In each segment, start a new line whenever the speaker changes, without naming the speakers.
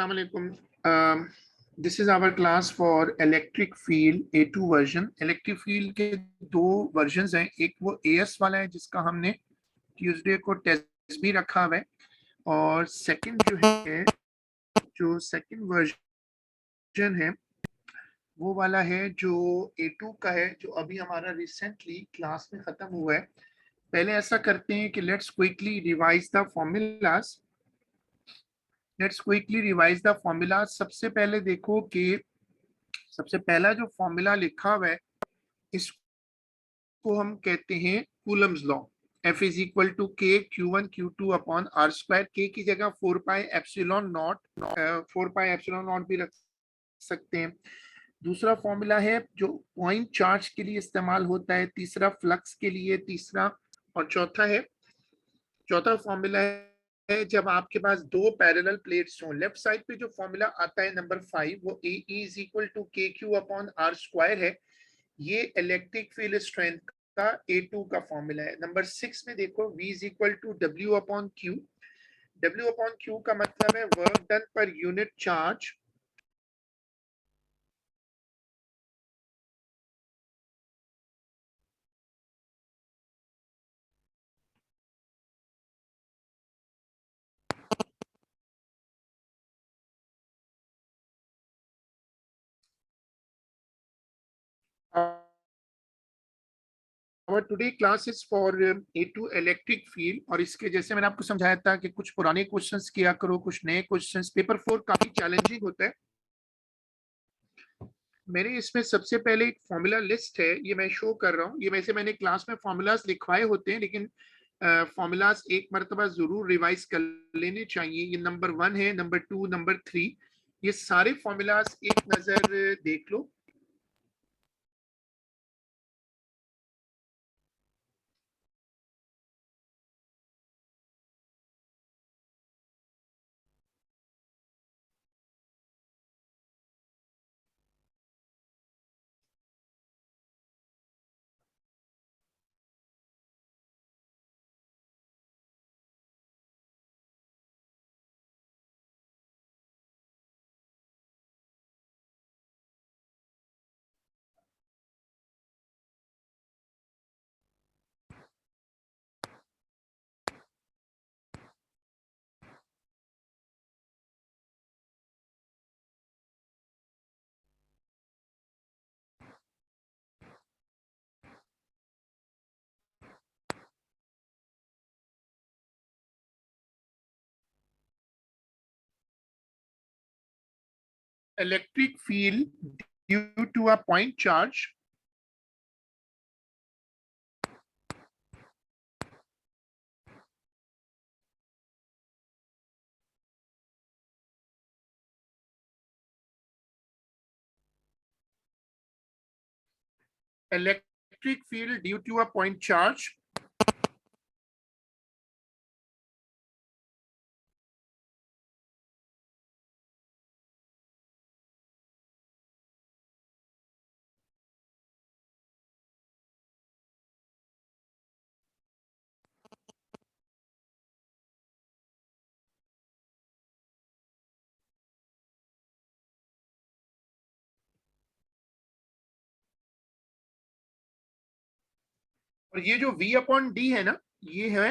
Assalamu alaikum. This is our class for electric field A2 version. Electric field के दो versions हैं, एक वो AS वाला है जिसका हमने ट्यूसडे को टेस्ट भी रखा हुआ है, और सेकंड जो सेकंड वर्जन है वो वाला है जो A2 का है, जो अभी हमारा रिसेंटली क्लास में खत्म हुआ है। पहले ऐसा करते हैं कि let's quickly revise the formulas. सबसे पहले देखो कि सबसे पहला जो फॉर्मूला लिखा हुआ है इसको हम कहते हैं Coulomb's law. F is equal to k Q1 Q2 upon are square. के की जगह 4 पाई एप्सिलॉन नॉट भी रख सकते हैं। दूसरा फॉर्मूला है जो पॉइंट चार्ज के लिए इस्तेमाल होता है, तीसरा फ्लक्स के लिए, तीसरा और चौथा फॉर्मूला है जब आपके पास दो पैरेलल प्लेट्स हों। लेफ्ट साइड पे जो फॉर्मूला आता है नंबर 5 वो ए इज इक्वल टू के क्यू अपॉन आर स्क्वायर है। ये इलेक्ट्रिक फील्ड स्ट्रेंथ का A2 का फॉर्मूला है। नंबर 6 में देखो V is equal to W upon Q। W upon Q का मतलब है work done per unit charge. Our today class is for A2 electric field, और इसके जैसे मैंने आपको समझाया था कि कुछ पुराने क्वेश्चंस किया करो, कुछ नए क्वेश्चंस। पेपर 4 काफी चैलेंजिंग होता है। मेरे इसमें सबसे पहले एक फॉर्मूला लिस्ट है, ये मैं शो कर रहा हूँ। ये वैसे मैंने क्लास में फॉर्मूलाज लिखवाए होते हैं, लेकिन फॉर्मूलाज एक मरतबा जरूर रिवाइज कर लेने चाहिए। ये नंबर 1 है, नंबर 2, नंबर 3, ये सारे फॉर्मूलाज एक नजर देख लो। Electric field due to a point charge electric field due to a point charge और ये जो V अपॉन डी है ना, ये है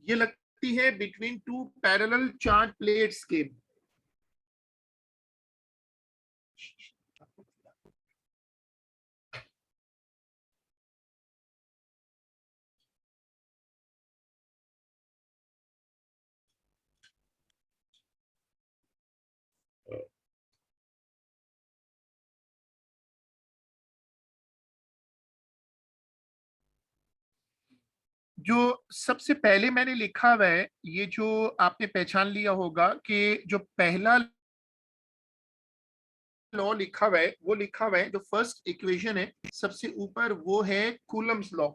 ये लगती है between two parallel charge plates के। जो सबसे पहले मैंने लिखा हुआ है, ये जो आपने पहचान लिया होगा कि जो पहला लॉ लिखा हुआ है, वो लिखा हुआ है जो फर्स्ट इक्वेशन है सबसे ऊपर, वो है कूलम्स लॉ।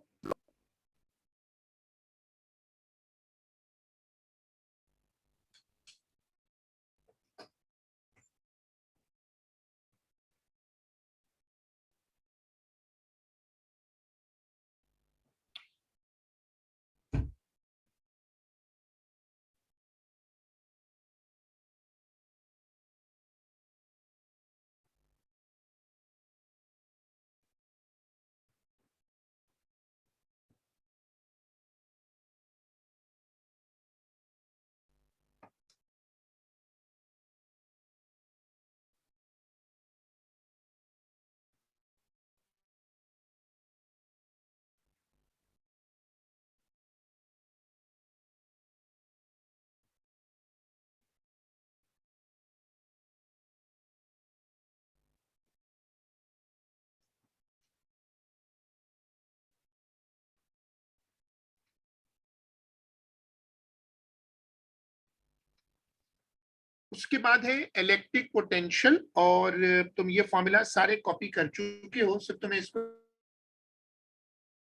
उसके बाद है इलेक्ट्रिक पोटेंशियल, और तुम ये फॉर्मूला सारे कॉपी कर चुके हो, सिर्फ तुम्हें इसको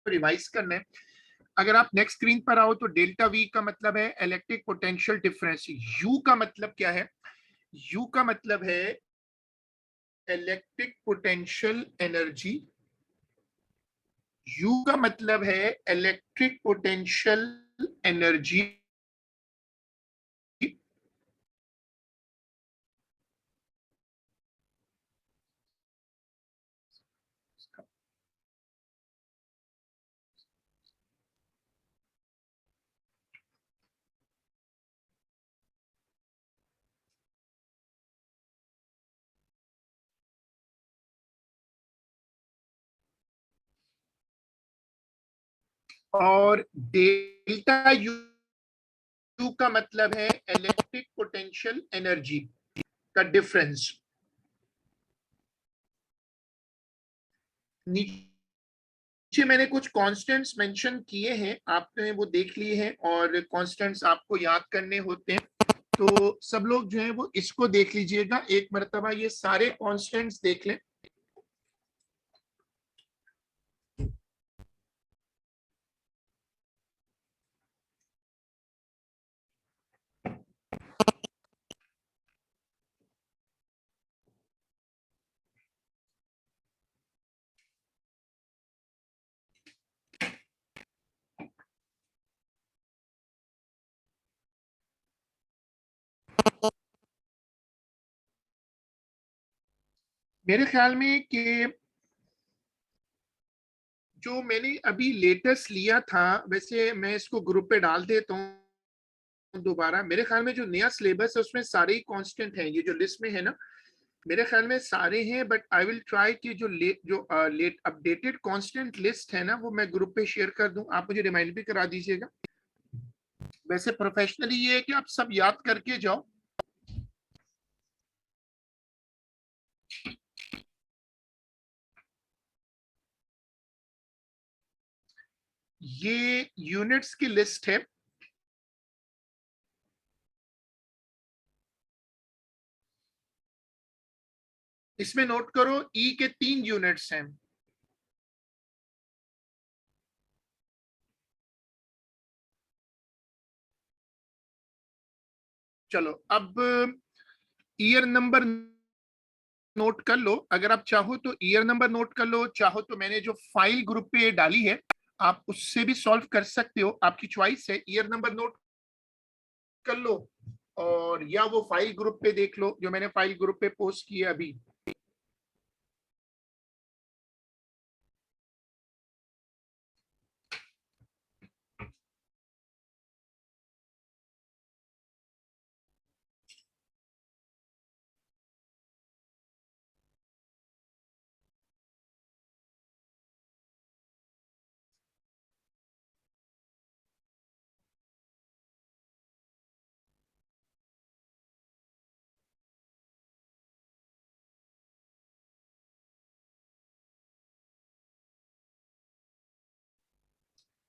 रिवाइज करना है। अगर आप नेक्स्ट स्क्रीन पर आओ तो डेल्टा वी का मतलब है इलेक्ट्रिक पोटेंशियल डिफरेंस। यू का मतलब क्या है? यू का मतलब है इलेक्ट्रिक पोटेंशियल एनर्जी। यू का मतलब है इलेक्ट्रिक पोटेंशियल एनर्जी। और डेल्टा यू का मतलब है इलेक्ट्रिक पोटेंशियल एनर्जी का डिफरेंस। नीचे मैंने कुछ कांस्टेंट्स मेंशन किए हैं, आपने वो देख लिए हैं, और कांस्टेंट्स आपको याद करने होते हैं। तो सब लोग जो है वो इसको देख लीजिएगा, एक मर्तबा ये सारे कांस्टेंट्स देख लें। मेरे ख्याल में कि जो मैंने अभी लेटेस्ट लिया था, वैसे मैं इसको ग्रुप पे डाल देता हूँ दोबारा। मेरे ख्याल में जो नया सिलेबस है उसमें सारे ही कांस्टेंट हैं, ये जो लिस्ट में है ना, मेरे ख्याल में सारे हैं। बट आई विल ट्राई कि जो लेट अपडेटेड कांस्टेंट लिस्ट है ना, वो मैं ग्रुप पे शेयर कर दूं, आप मुझे रिमाइंड भी करा दीजिएगा। वैसे प्रोफेशनली ये है कि आप सब याद करके जाओ। ये यूनिट्स की लिस्ट है। इसमें नोट करो ई के 3 यूनिट्स हैं। चलो अब ईयर नंबर नोट कर लो, अगर आप चाहो तो ईयर नंबर नोट कर लो, चाहो तो मैंने जो फाइल ग्रुप पे डाली है आप उससे भी सॉल्व कर सकते हो, आपकी चॉइस है। ईयर नंबर नोट कर लो, और या वो फाइल ग्रुप पे देख लो जो मैंने फाइल ग्रुप पे पोस्ट किया अभी।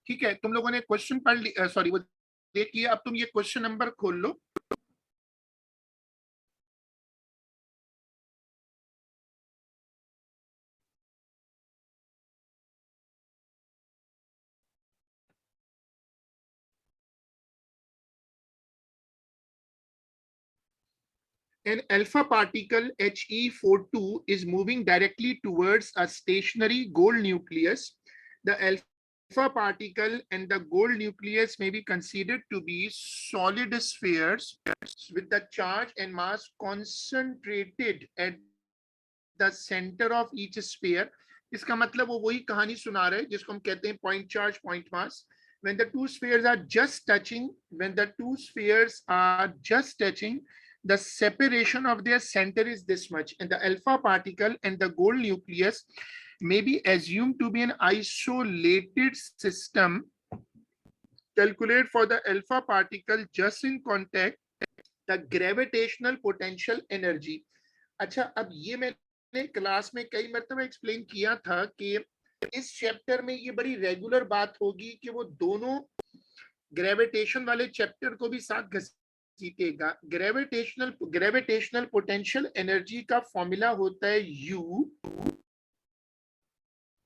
ठीक है, तुम लोगों ने क्वेश्चन पढ़ लिया, सॉरी वो देख लिया। अब तुम ये क्वेश्चन नंबर खोल लो। an alpha particle He42 is moving directly towards a stationary gold nucleus. The alpha particle and the gold nucleus may be considered to be solid spheres with the charge and mass concentrated at the center of each sphere. इसका मतलब वो वही कहानी सुना रहे हैं जिसको हम कहते हैं point charge, point mass. When the two spheres are just touching, the separation of their center is this much, and the alpha particle and the gold nucleus may be assumed to be an isolated system. Calculate for the alpha particle just in contact the gravitational potential energy. अच्छा, अब ये मैंने class में कई मरतबा explain किया था कि इस चैप्टर में ये बड़ी रेगुलर बात होगी कि वो दोनों ग्रेविटेशन वाले चैप्टर को भी साथ घसीटेगा. ग्रेविटेशनल पोटेंशियल एनर्जी का फॉर्मूला होता है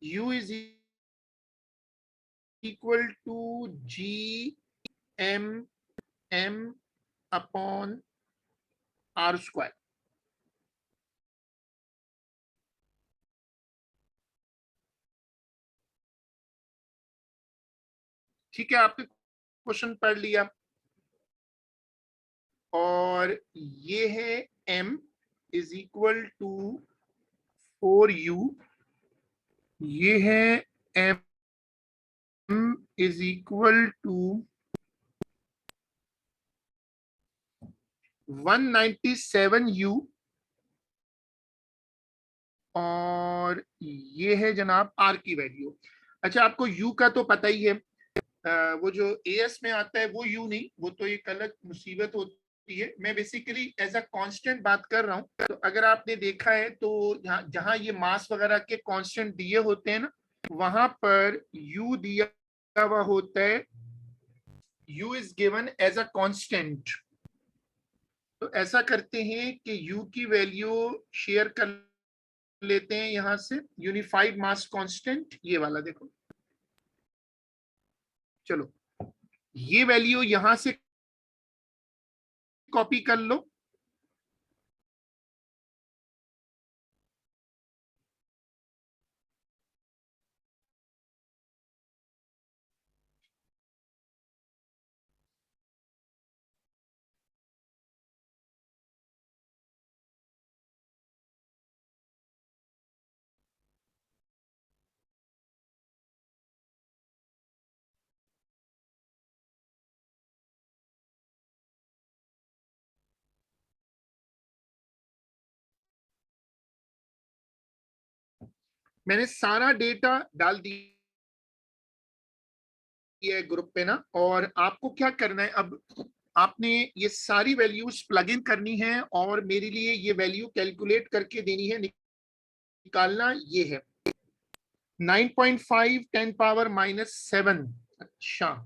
U is equal to GM upon R square. ठीक है, आपने क्वेश्चन पढ़ लिया. और ये है M is equal to 4U. ये है M is equal to 197U. और ये है जनाब R की वैल्यू. अच्छा, आपको U का तो पता ही है. वो जो AS में आता है वो U नहीं, वो तो एक अलग मुसीबत होती है. मैं बेसिकली एज अ कांस्टेंट बात कर रहा हूं. तो अगर आपने देखा है तो जहां ये मास वगैरह के कांस्टेंट दिए होते हैं ना, वहां पर U दिया हुआ होता है. U is given as a constant. तो ऐसा करते हैं कि U की वैल्यू शेयर कर लेते हैं यहां से. यूनिफाइड मास कांस्टेंट ये वाला देखो. चलो, ये वैल्यू यहां से कॉपी कर लो. मैंने सारा डेटा डाल दिया है ग्रुप पे ना. और आपको क्या करना है, अब आपने ये सारी वैल्यूज प्लग इन करनी है और मेरे लिए ये वैल्यू कैलकुलेट करके देनी है. निकालना ये है 9.5 10 पावर -7. अच्छा,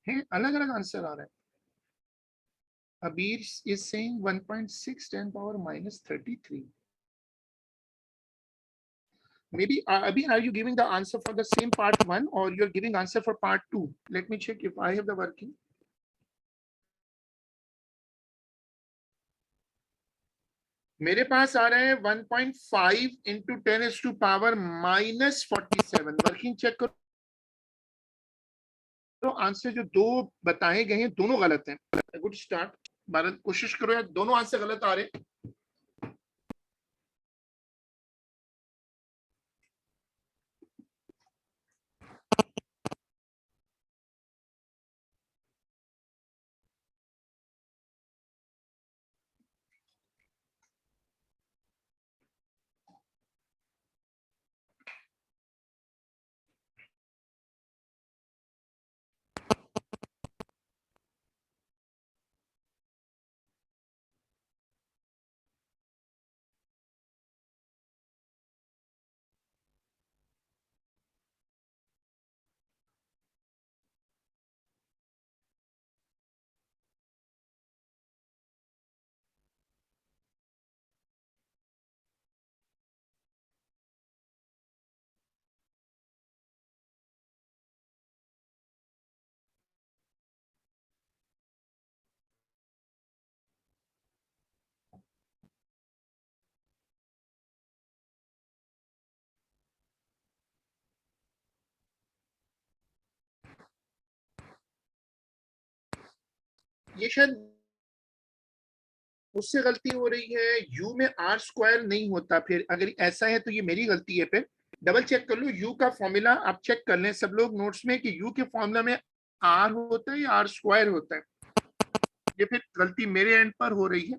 है अलग अलग आंसर आ रहा है. Abir is saying 1.6 10 power -33. Maybe Abir, are you giving the answer for the same part 1 or you're giving answer for part 2? Let me check if I have the working. मेरे पास आ रहे हैं 1.5 into 10⁻⁻47. Working check करो. तो answer जो दो बताए गए हैं दोनों गलत हैं। गुड स्टार्ट भारत, कोशिश करो यार, दोनों आंसर गलत आ रहे हैं। ये शायद मुझसे गलती हो रही है, यू में आर स्क्वायर नहीं होता, फिर अगर ऐसा है तो ये मेरी गलती है। फिर डबल चेक कर लो, यू का फॉर्मूला आप चेक कर लें सब लोग नोट्स में कि यू के फॉर्मूला में आर होता है या आर स्क्वायर होता है। ये फिर गलती मेरे एंड पर हो रही है।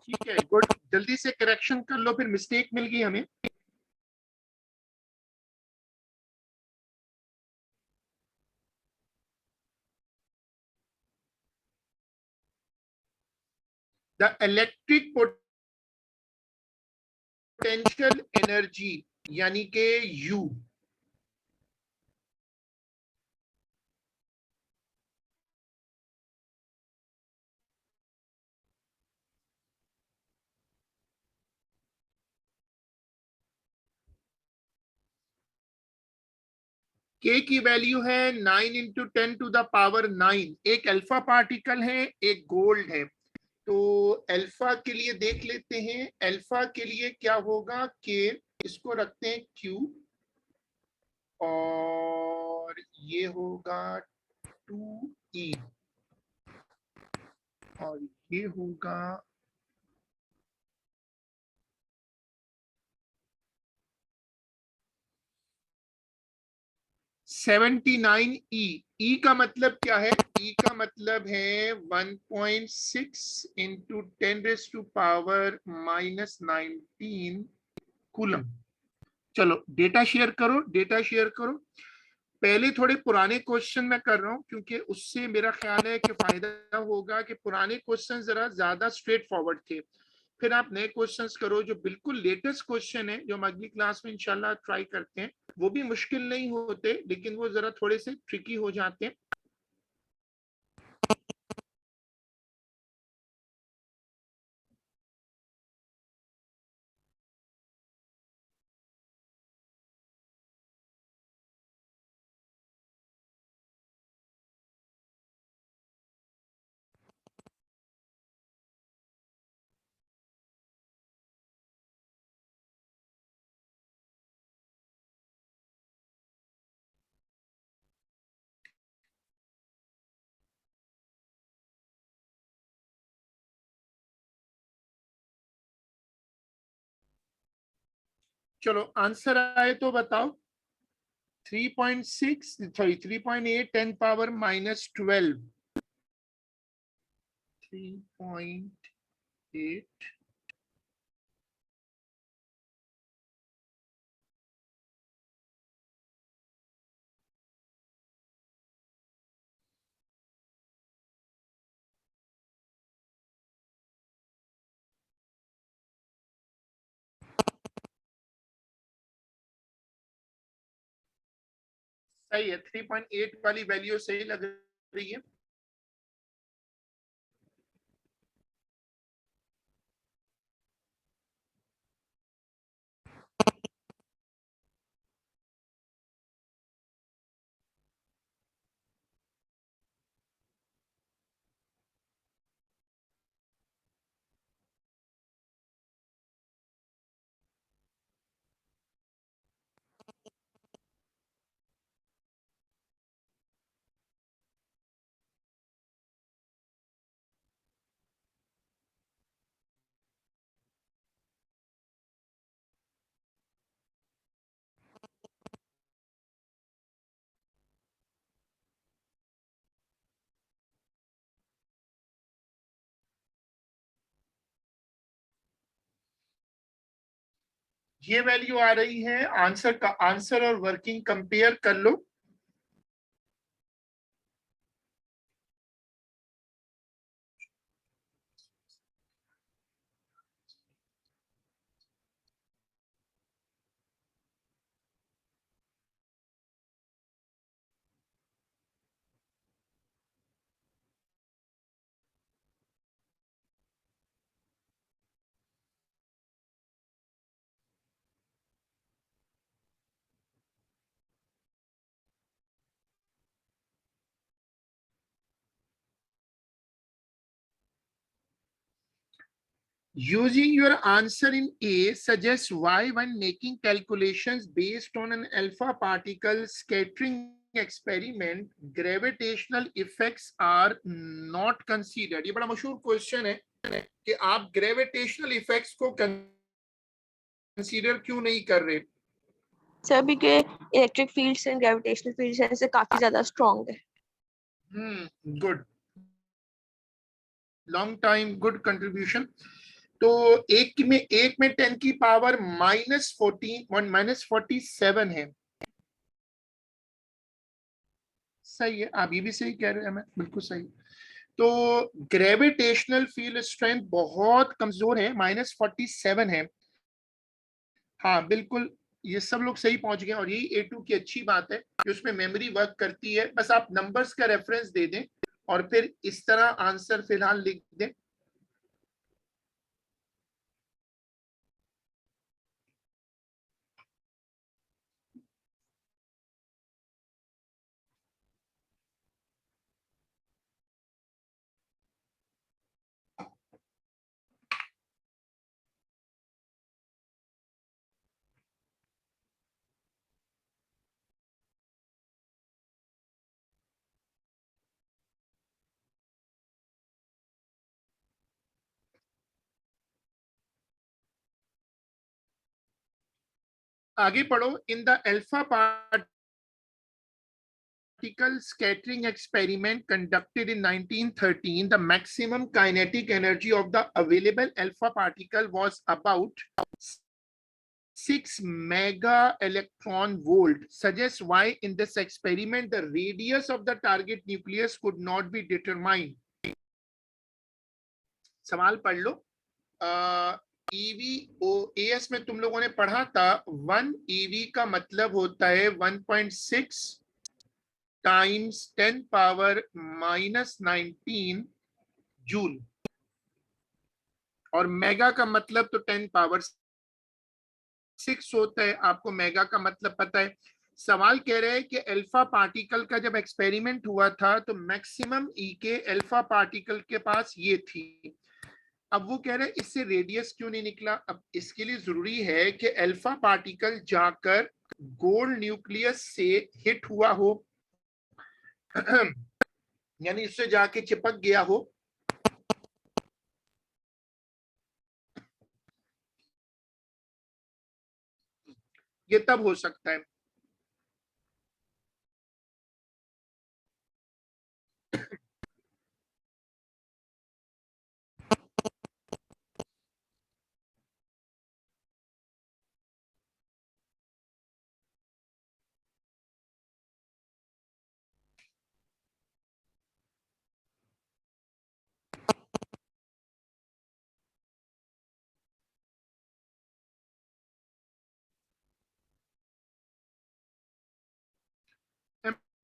ठीक है, गुड, जल्दी से करेक्शन कर लो, फिर मिस्टेक मिल गई हमें। द इलेक्ट्रिक पोटेंशियल एनर्जी यानी के यू, के की वैल्यू है 9 × 10⁻⁹। एक अल्फा पार्टिकल है, एक गोल्ड है। तो अल्फा के लिए देख लेते हैं, अल्फा के लिए क्या होगा, के, इसको रखते हैं क्यू, और ये होगा 2e, और ये होगा 79e। ई का मतलब क्या है, ई का मतलब है 1.6 इंटू 10⁻⁻⁹ कूलम। चलो डेटा शेयर करो, डेटा शेयर करो। पहले थोड़े पुराने क्वेश्चन मैं कर रहा हूं क्योंकि उससे मेरा ख्याल है कि फायदा होगा, कि पुराने क्वेश्चन जरा ज्यादा स्ट्रेट फॉरवर्ड थे। फिर आप नए क्वेश्चंस करो जो बिल्कुल लेटेस्ट क्वेश्चन है, जो हम अगली क्लास में इंशाल्लाह ट्राई करते हैं। वो भी मुश्किल नहीं होते, लेकिन वो जरा थोड़े से ट्रिकी हो जाते हैं। चलो आंसर आए तो बताओ। 3.6, सॉरी 3.8 10⁻⁻12, 3.8। सही है, 3.8 वाली वैल्यू सही लग रही है। ये वैल्यू आ रही है, आंसर का आंसर और वर्किंग कंपेयर कर लो। Using your answer in A suggests why when making calculations based on an alpha particle scattering experiment, gravitational effects are not considered. ये बड़ा मशहूर क्वेश्चन है कि आप ग्रेविटेशनल इफेक्ट्स को कंसीडर क्यों नहीं कर रहे?
सभी के electric fields and gravitational fields से काफी ज्यादा स्ट्रॉन्ग है।
Good, long time, good contribution. तो एक में 10 की पावर -47 है। सही है, आप ये भी सही कह रहे हैं, मैं बिल्कुल सही। तो ग्रेविटेशनल फील्ड स्ट्रेंथ बहुत कमजोर है, -47 है। हाँ बिल्कुल, ये सब लोग सही पहुंच गए और यही A2 की अच्छी बात है कि उसमें मेमोरी वर्क करती है। बस आप नंबर्स का रेफरेंस दे दें और फिर इस तरह आंसर फिलहाल लिख दें। आगे पढ़ो। In the alpha particle scattering experiment conducted in 1913, the maximum kinetic energy of the available alpha particle was about 6 mega electron volt. Suggests why in this experiment the radius of the target nucleus could not be determined. सवाल पढ़ लो। EVOAS में तुम लोगों ने पढ़ा था 1 EV का मतलब होता है 1.6 टाइम्स 10 पावर -19 जूल, और मेगा का मतलब तो 10 पावर 6 होता है। आपको मेगा का मतलब पता है। सवाल कह रहे हैं कि अल्फा पार्टिकल का जब एक्सपेरिमेंट हुआ था तो मैक्सिमम ई के अल्फा पार्टिकल के पास ये थी। अब वो कह रहे हैं इससे रेडियस क्यों नहीं निकला। अब इसके लिए जरूरी है कि अल्फा पार्टिकल जाकर गोल्ड न्यूक्लियस से हिट हुआ हो, यानी उससे जाके चिपक गया हो। ये तब हो सकता है।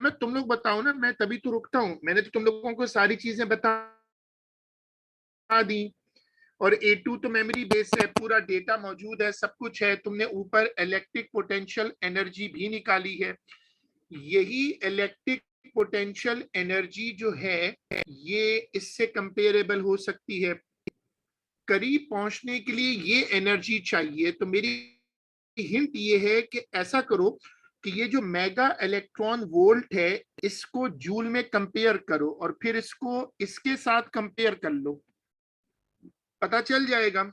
मैं तुम लोग बताओ ना, मैं तभी तो रुकता हूं। मैंने तो तुम लोगों को सारी चीजें बता दी, और A2 तो मेमोरी बेस है, पूरा डेटा मौजूद है, सब कुछ है। तुमने ऊपर इलेक्ट्रिक पोटेंशियल एनर्जी भी निकाली है। यही इलेक्ट्रिक पोटेंशियल एनर्जी जो है ये इससे कंपेरेबल हो सकती है। करीब पहुंचने के लिए ये एनर्जी चाहिए। तो मेरी हिंट ये है कि ऐसा करो कि ये जो मेगा इलेक्ट्रॉन वोल्ट है इसको जूल में कंपेयर करो और फिर इसको इसके साथ कंपेयर कर लो, पता चल जाएगा।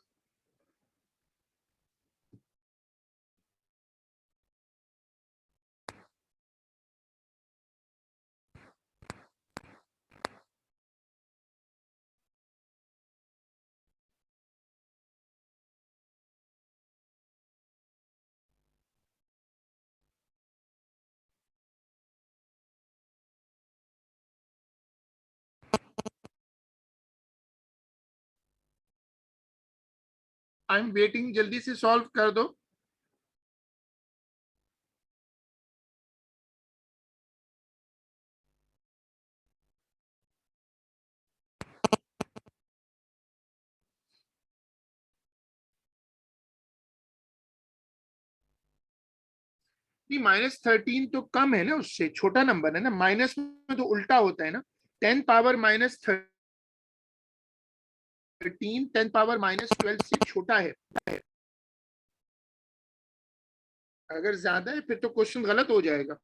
आई एम वेटिंग, जल्दी से सॉल्व कर दो। नहीं, -13 तो कम है ना, उससे छोटा नंबर है ना, माइनस में तो उल्टा होता है ना। 10⁻−13 10⁻−12 से छोटा है। अगर ज्यादा है फिर तो क्वेश्चन गलत हो जाएगा।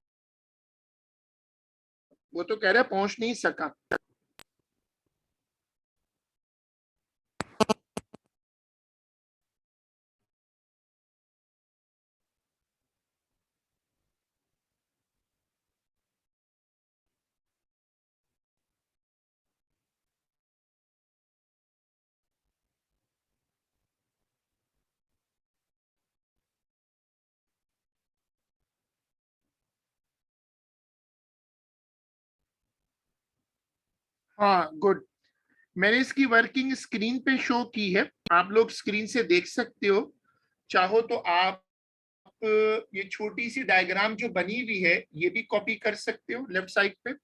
वो तो कह रहा है पहुंच नहीं सका। हाँ, गुड। मैंने इसकी वर्किंग स्क्रीन पे शो की है, आप लोग स्क्रीन से देख सकते हो। चाहो तो आप ये छोटी सी डायग्राम जो बनी हुई है ये भी कॉपी कर सकते हो लेफ्ट साइड पे।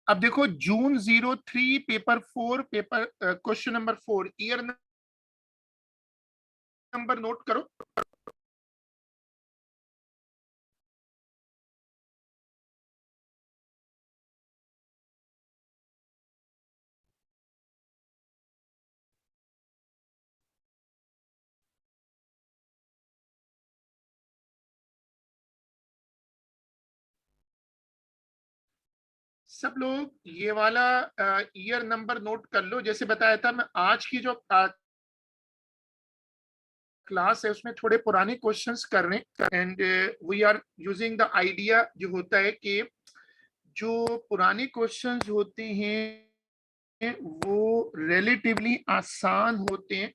अब देखो, June 03 paper 4, paper question number 4, year number note करो। सब लोग ये वाला ईयर नंबर नोट कर लो। जैसे बताया था मैं, आज की जो क्लास है उसमें थोड़े पुराने क्वेश्चंस कर रहे हैं, and we are using the idea जो होता है कि जो पुराने क्वेश्चंस होते हैं वो रिलेटिवली आसान होते हैं।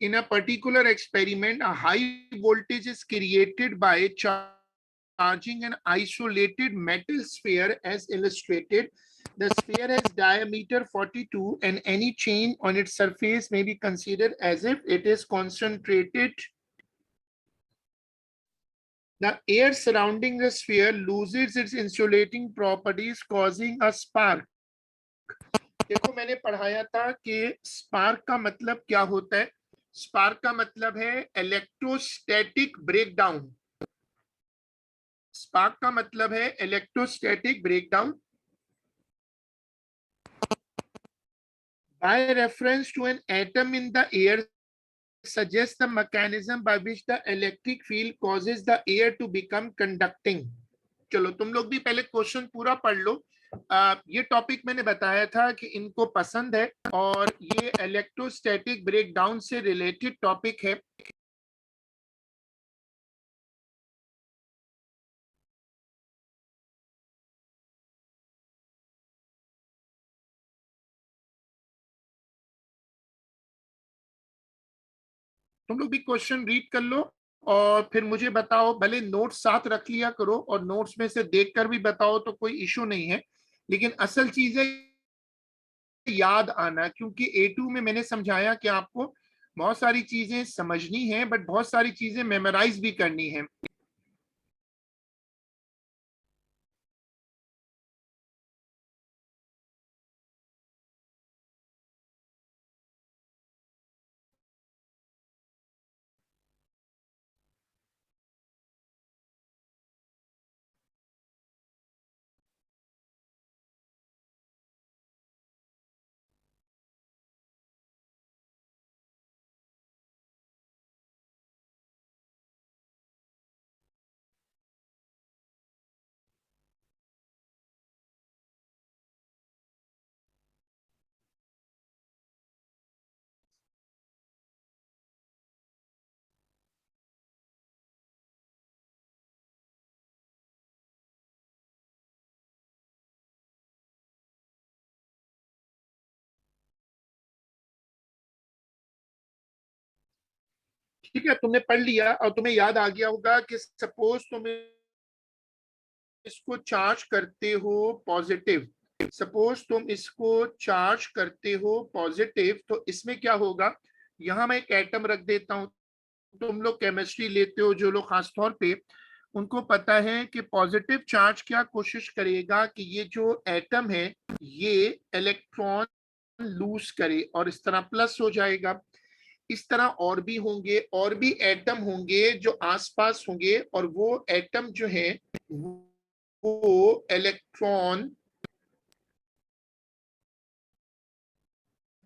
in a particular experiment, a high voltage is created by charging an isolated metal sphere as illustrated. The sphere has diameter 42 and any change on its surface may be considered as if it is concentrated. The air surrounding the sphere loses its insulating properties, causing a spark. देखो मैंने पढ़ाया था कि spark का मतलब क्या होता है. स्पार्क का मतलब है इलेक्ट्रोस्टैटिक ब्रेकडाउन. स्पार्क का मतलब है electrostatic breakdown by reference to an atom in the air suggests the mechanism by which the electric field causes the air to become conducting. चलो तुम लोग भी पहले क्वेश्चन पूरा पढ़ लो. ये टॉपिक मैंने बताया था कि इनको पसंद है और ये इलेक्ट्रोस्टैटिक ब्रेकडाउन से रिलेटेड टॉपिक है. तुम लोग भी क्वेश्चन रीड कर लो और फिर मुझे बताओ. भले नोट्स साथ रख लिया करो और नोट्स में से देखकर भी बताओ तो कोई इशू नहीं है, लेकिन असल चीज है याद आना. क्योंकि A2 में मैंने समझाया कि आपको बहुत सारी चीजें समझनी है बट बहुत सारी चीजें मेमोराइज भी करनी है. ठीक है, तुमने पढ़ लिया और तुम्हें याद आ गया होगा कि सपोज तुम इसको चार्ज करते हो पॉजिटिव. सपोज तुम इसको चार्ज करते हो पॉजिटिव तो इसमें क्या होगा. यहां मैं एक एटम रख देता हूं. तुम लोग केमिस्ट्री लेते हो जो लोग खासतौर पे, उनको पता है कि पॉजिटिव चार्ज क्या कोशिश करेगा कि ये जो एटम है ये इलेक्ट्रॉन लूज करे और इस तरह प्लस हो जाएगा. इस तरह और भी होंगे, और भी एटम होंगे जो आसपास होंगे और वो एटम जो है वो इलेक्ट्रॉन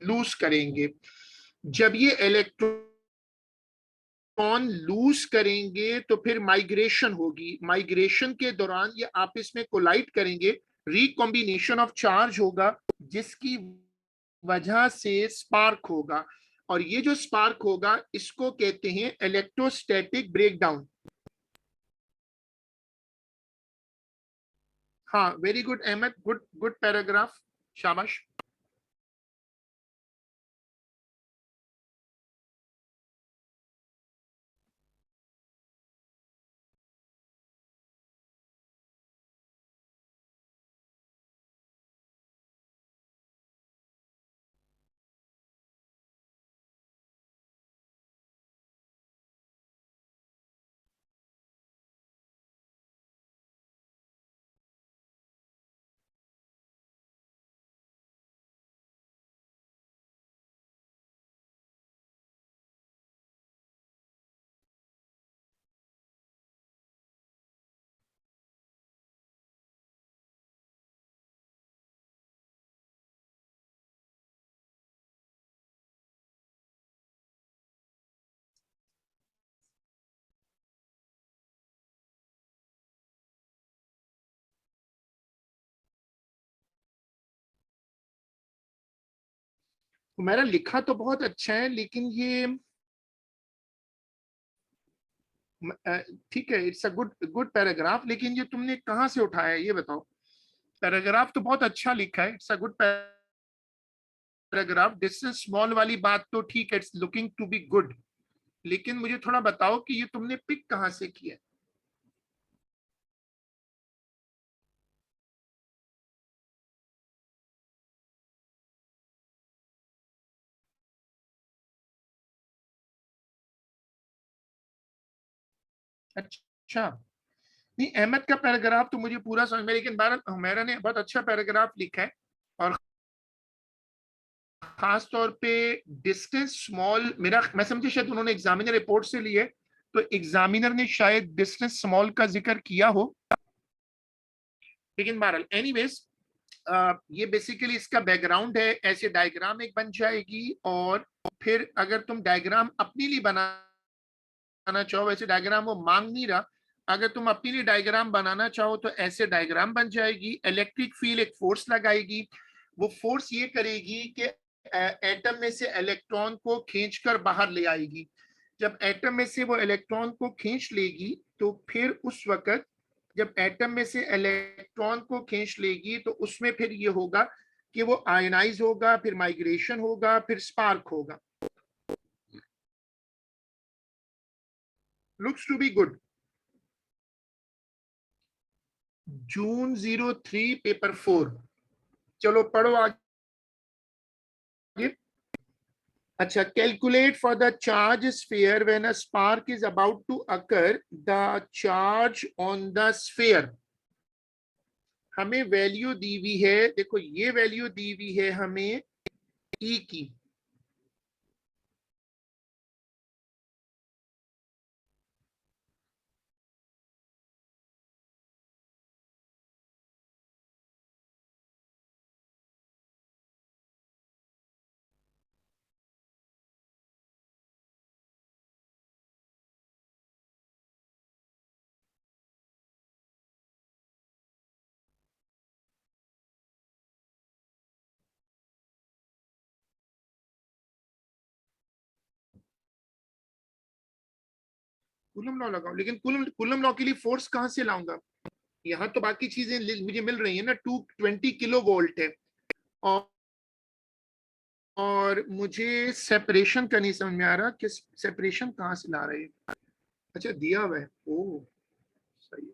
लूज करेंगे. जब ये इलेक्ट्रॉन लूज करेंगे तो फिर माइग्रेशन होगी. माइग्रेशन के दौरान ये आपस में कोलाइड करेंगे, रिकॉम्बिनेशन ऑफ चार्ज होगा जिसकी वजह से स्पार्क होगा. और ये जो स्पार्क होगा इसको कहते हैं इलेक्ट्रोस्टैटिक ब्रेकडाउन. हाँ, very good Ahmad, good good paragraph, शाबाश. मेरा लिखा तो बहुत अच्छा है लेकिन ये ठीक है, it's a good good paragraph, लेकिन ये तुमने कहाँ से उठाया ये बताओ. पैराग्राफ तो बहुत अच्छा लिखा है, it's a good paragraph, distance small वाली बात तो ठीक है, it's looking to be good, लेकिन मुझे थोड़ा बताओ कि ये तुमने पिक कहां से किया? अच्छा, नहीं अहमद का पैराग्राफ तो मुझे पूरा समझ में, लेकिन भारत हुमैरा ने बहुत अच्छा पैराग्राफ लिखा है, और खास तौर पे डिस्टेंस स्मॉल, मेरा मैं समझे शायद उन्होंने एग्जामिनर रिपोर्ट से लिए, तो एग्जामिनर ने शायद डिस्टेंस स्मॉल का जिक्र किया हो, लेकिन बहरहाल एनीवेज ये बेसिकली इसका बैकग्राउंड है। ऐसे डायग्राम एक बन जाएगी, और फिर अगर तुम डायग्राम अपने लिए बनाना चाहो, वैसे डायग्राम वो मांग नहीं रहा, अगर तुम अपने लिए डायग्राम बनाना चाहो तो ऐसे डायग्राम बन जाएगी। इलेक्ट्रिक फील्ड एक फोर्स लगाएगी, वो फोर्स ये करेगी कि एटम में से इलेक्ट्रॉन को खींचकर बाहर ले आएगी। जब एटम में से वो इलेक्ट्रॉन को खींच लेगी, तो फिर उस वक्त जब एटम में से इलेक्ट्रॉन को खींच लेगी, तो उसमें फिर ये होगा कि वो आयनाइज होगा, फिर माइग्रेशन होगा, फिर स्पार्क होगा। Looks to be good. June 03 paper 4। चलो पढ़ो आगे। अच्छा, calculate for the charge sphere when a spark is about to occur, the charge on the sphere. हमें वैल्यू दी हुई है, देखो ये वैल्यू दी हुई है हमें ई की। कूलम लॉ लगाओ, लेकिन कूलम लॉ के लिए फोर्स कहां से लाऊंगा? यहाँ तो बाकी चीजें मुझे मिल रही है ना, 220 किलो वोल्ट है, और मुझे सेपरेशन का नहीं समझ में आ रहा कि सेपरेशन कहाँ से ला रहे हैं। अच्छा दिया हुआ है, ओ सही है,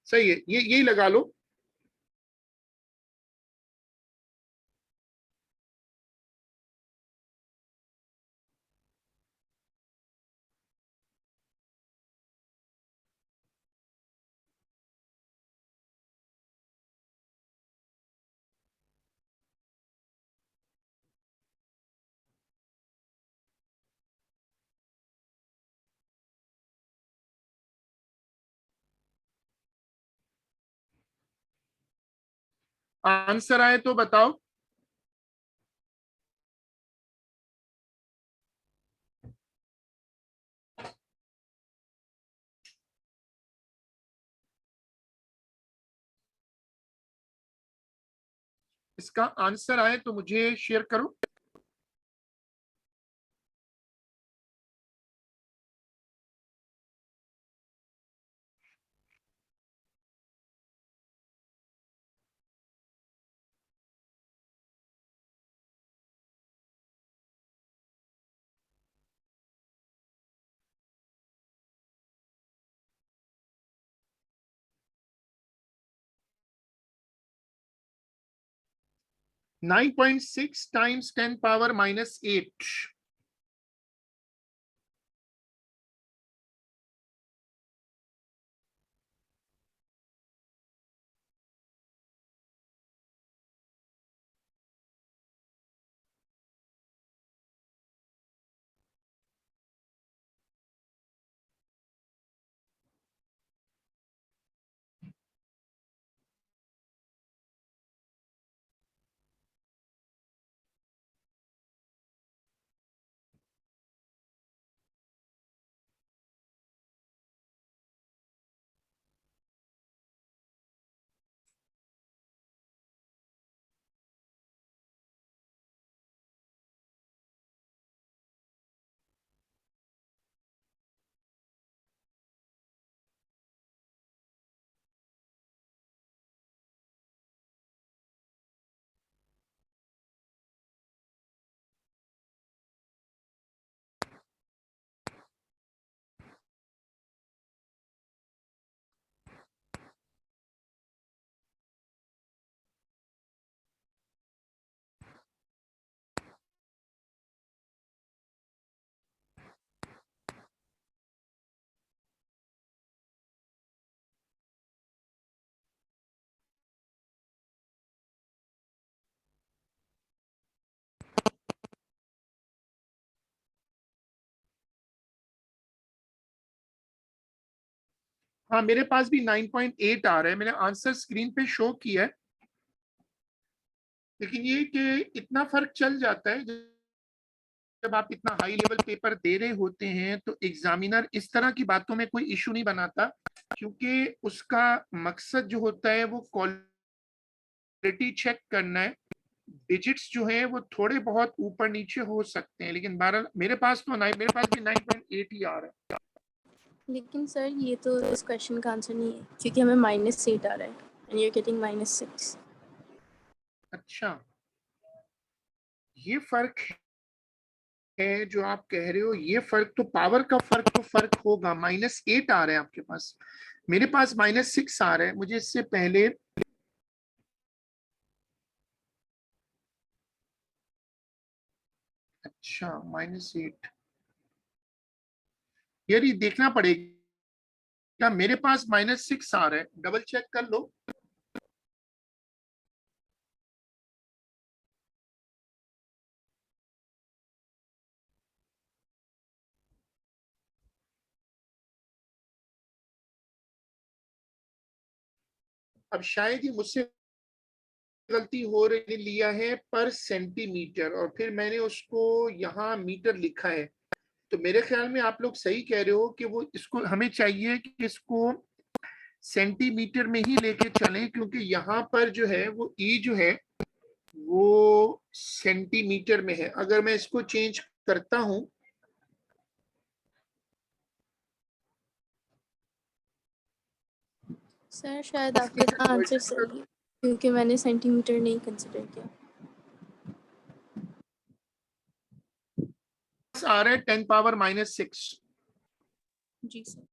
सही है, ये यही लगा लो। आंसर आए तो बताओ। इसका आंसर आए तो मुझे शेयर करो। (9.6 टाइम्स 10⁻⁻8)। हाँ मेरे पास भी 9.8 आ रहा है, मैंने आंसर स्क्रीन पे शो किया है, लेकिन ये कि इतना फर्क चल जाता है जब आप इतना हाई लेवल पेपर दे रहे होते हैं, तो एग्जामिनर इस तरह की बातों में कोई इशू नहीं बनाता, क्योंकि उसका मकसद जो होता है वो क्वालिटी चेक करना है। डिजिट्स जो है वो थोड़े बहुत ऊपर नीचे हो सकते हैं, लेकिन 12 मेरे पास भी 9.8 ही आ रहा है।
लेकिन सर ये तो इस क्वेश्चन का आंसर नहीं है, क्योंकि हमें -8 आ रहा है एंड यू आर गेटिंग -6।
अच्छा, ये फर्क है जो आप कह रहे हो, ये फर्क तो पावर का फर्क होगा। -8 आ रहा है आपके पास, मेरे पास -6 आ रहा है। मुझे इससे पहले अच्छा -8, यार ये देखना पड़ेगा। मेरे पास -6 आ रहा है, डबल चेक कर लो। अब शायद ही मुझसे गलती हो रही, लिया है पर सेंटीमीटर और फिर मैंने उसको यहाँ मीटर लिखा है। तो मेरे ख्याल में आप लोग सही कह रहे हो कि वो इसको हमें चाहिए कि इसको सेंटीमीटर में ही लेके चलें, क्योंकि यहाँ पर जो है वो ई जो है वो सेंटीमीटर में है। अगर मैं इसको चेंज करता हूं,
सर शायद आपका आंसर सही है, क्योंकि मैंने सेंटीमीटर नहीं कंसिडर किया।
आ रहा है 10 पावर -6।
जी सर।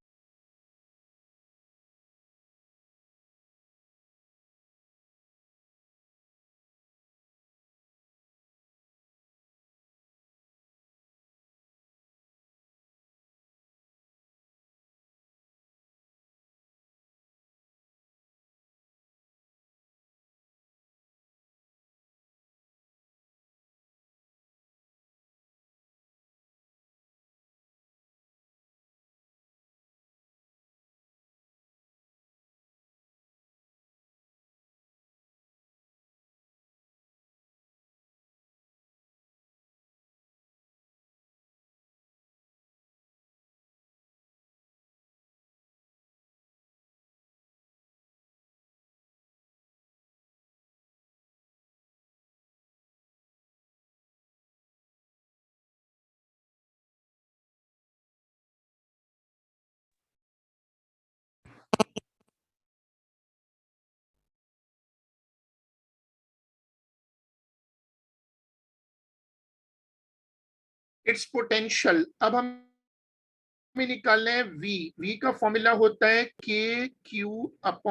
It's potential. अब हमें निकालना है वी का फॉर्मूला होता है KQ/R।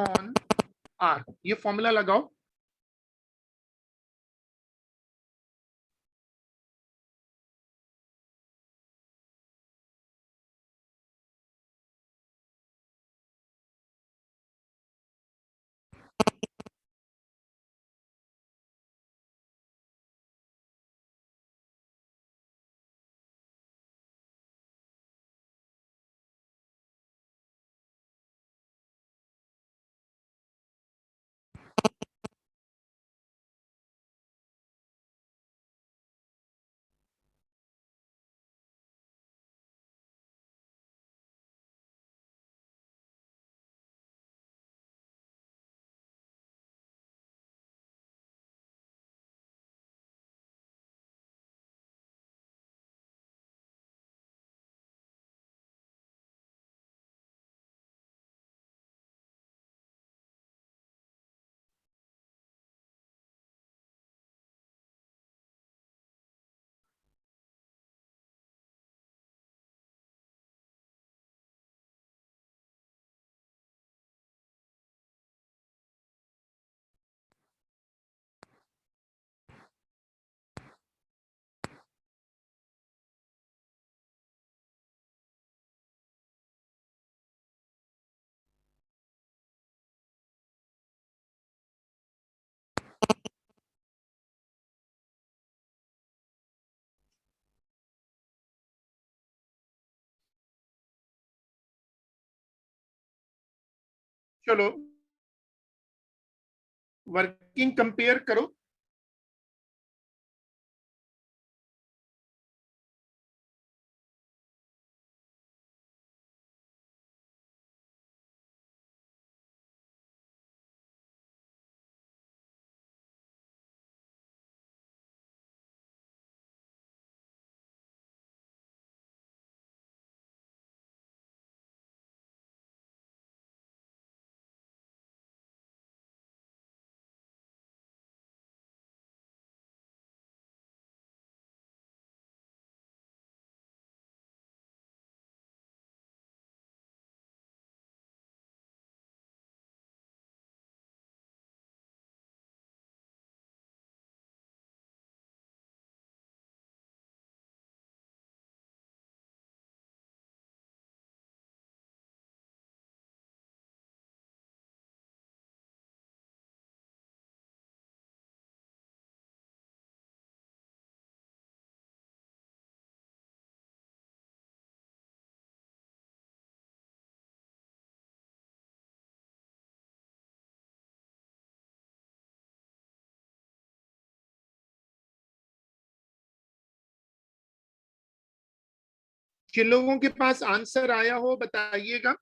ये फॉर्मूला लगाओ। चलो वर्किंग कंपेयर करो। जिन लोगों के पास आंसर आया हो बताइएगा।